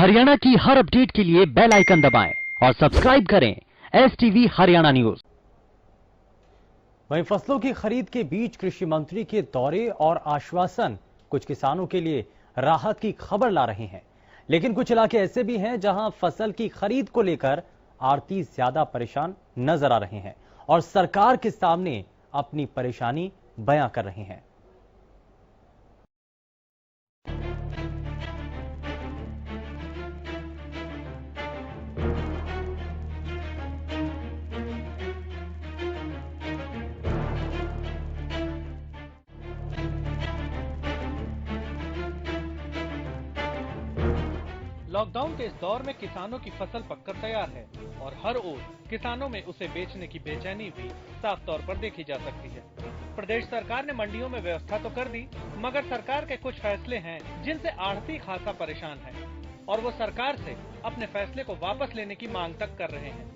हरियाणा की हर अपडेट के लिए बेल आइकन दबाएं और सब्सक्राइब करें STV हरियाणा न्यूज। वहीं फसलों की खरीद के बीच कृषि मंत्री के दौरे और आश्वासन कुछ किसानों के लिए राहत की खबर ला रहे हैं, लेकिन कुछ इलाके ऐसे भी हैं जहां फसल की खरीद को लेकर आड़ती ज्यादा परेशान नजर आ रहे हैं और सरकार के सामने अपनी परेशानी बयां कर रहे हैं। लॉकडाउन के इस दौर में किसानों की फसल पककर तैयार है और हर ओर किसानों में उसे बेचने की बेचैनी भी साफ तौर पर देखी जा सकती है। प्रदेश सरकार ने मंडियों में व्यवस्था तो कर दी, मगर सरकार के कुछ फैसले हैं जिनसे आढ़ती खासा परेशान है और वो सरकार से अपने फैसले को वापस लेने की मांग तक कर रहे हैं।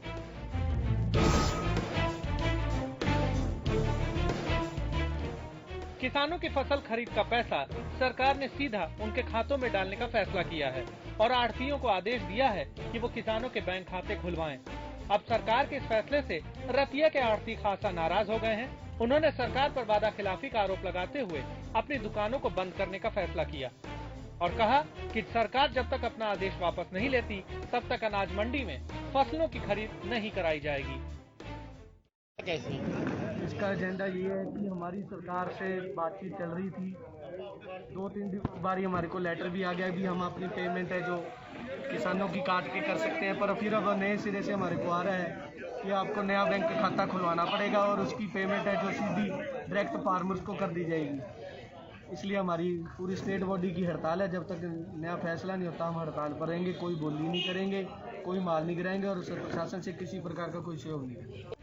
किसानों की फसल खरीद का पैसा सरकार ने सीधा उनके खातों में डालने का फैसला किया है और आढ़तियों को आदेश दिया है कि वो किसानों के बैंक खाते खुलवाएं। अब सरकार के इस फैसले से रतिया के आढ़ती खासा नाराज हो गए हैं। उन्होंने सरकार पर वादा खिलाफी का आरोप लगाते हुए अपनी दुकानों को बंद करने का फैसला किया और कहा कि सरकार जब तक अपना आदेश वापस नहीं लेती तब तक अनाज मंडी में फसलों की खरीद नहीं कराई जाएगी। इसका एजेंडा ये है कि हमारी सरकार से बातचीत चल रही थी, 2-3 बारी हमारे को लेटर भी आ गया भी हम अपनी पेमेंट है जो किसानों की काट के कर सकते हैं, पर फिर अब नए सिरे से हमारे को आ रहा है कि आपको नया बैंक खाता खुलवाना पड़ेगा और उसकी पेमेंट है जो सीधी डायरेक्ट फार्मर्स को कर दी जाएगी। इसलिए हमारी पूरी स्टेट बॉडी की हड़ताल है। जब तक नया फैसला नहीं होता हम हड़ताल पर रहेंगे, कोई बोली नहीं करेंगे, कोई माल नहीं गिराएंगे और प्रशासन से किसी प्रकार का कोई सहयोग नहीं करेंगे।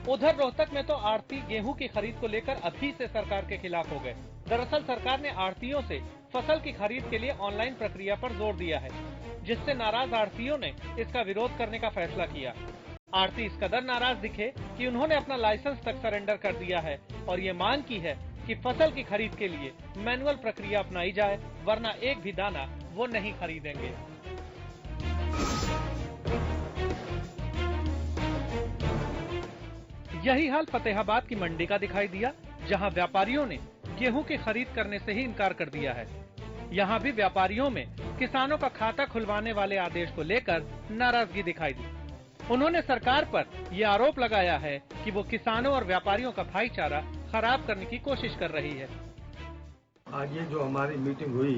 उधर रोहतक में तो आढ़ती गेहूं की खरीद को लेकर अभी से सरकार के खिलाफ हो गए। दरअसल सरकार ने आढ़तियों से फसल की खरीद के लिए ऑनलाइन प्रक्रिया पर जोर दिया है, जिससे नाराज आढ़तियों ने इसका विरोध करने का फैसला किया। आढ़ती इस कदर नाराज दिखे कि उन्होंने अपना लाइसेंस तक सरेंडर कर दिया है और ये मांग की है कि फसल की खरीद के लिए मैनुअल प्रक्रिया अपनाई जाए, वरना एक भी दाना वो नहीं खरीदेंगे। यही हाल फतेहाबाद की मंडी का दिखाई दिया, जहां व्यापारियों ने गेहूं की खरीद करने से ही इनकार कर दिया है। यहां भी व्यापारियों में किसानों का खाता खुलवाने वाले आदेश को लेकर नाराजगी दिखाई दी। उन्होंने सरकार पर यह आरोप लगाया है कि वो किसानों और व्यापारियों का भाईचारा खराब करने की कोशिश कर रही है। आज ये जो हमारी मीटिंग हुई,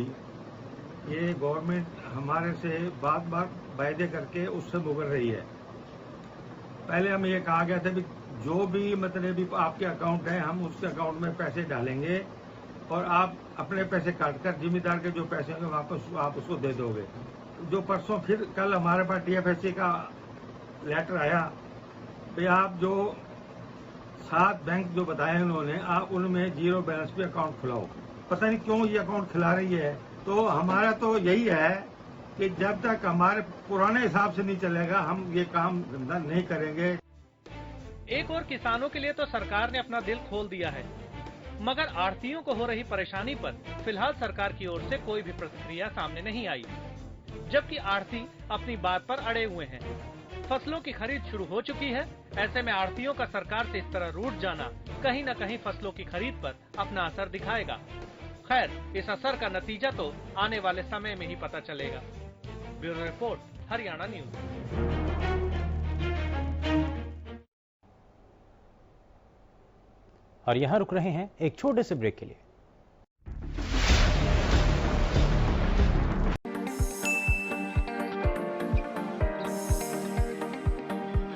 ये गवर्नमेंट हमारे से बार-बार वायदे करके उससे मुकर रही है। पहले हमें ये कहा गया था कि जो भी मतलब आपके अकाउंट है हम उसके अकाउंट में पैसे डालेंगे और आप अपने पैसे काटकर जिम्मेदार के जो पैसे होंगे वापस आप उसको दे दोगे। जो परसों फिर कल हमारे पास TFSC का लेटर आया कि आप जो 7 बैंक जो बताए उन्होंने, आप उनमें 0 बैलेंस पे अकाउंट खुलाओ। पता नहीं क्यों ये अकाउंट खिला रही है। तो हमारा तो यही है कि जब तक हमारे पुराने हिसाब से नहीं चलेगा हम ये काम धंधा नहीं करेंगे। एक और किसानों के लिए तो सरकार ने अपना दिल खोल दिया है, मगर आढ़तियों को हो रही परेशानी पर फिलहाल सरकार की ओर से कोई भी प्रतिक्रिया सामने नहीं आई, जबकि आढ़ती अपनी बात पर अड़े हुए हैं। फसलों की खरीद शुरू हो चुकी है, ऐसे में आढ़तियों का सरकार से इस तरह रूठ जाना कहीं न कहीं फसलों की खरीद पर अपना असर दिखाएगा। खैर, इस असर का नतीजा तो आने वाले समय में ही पता चलेगा। Bureau report, Haryana news. और यहां रुक रहे हैं एक छोटे से ब्रेक के लिए।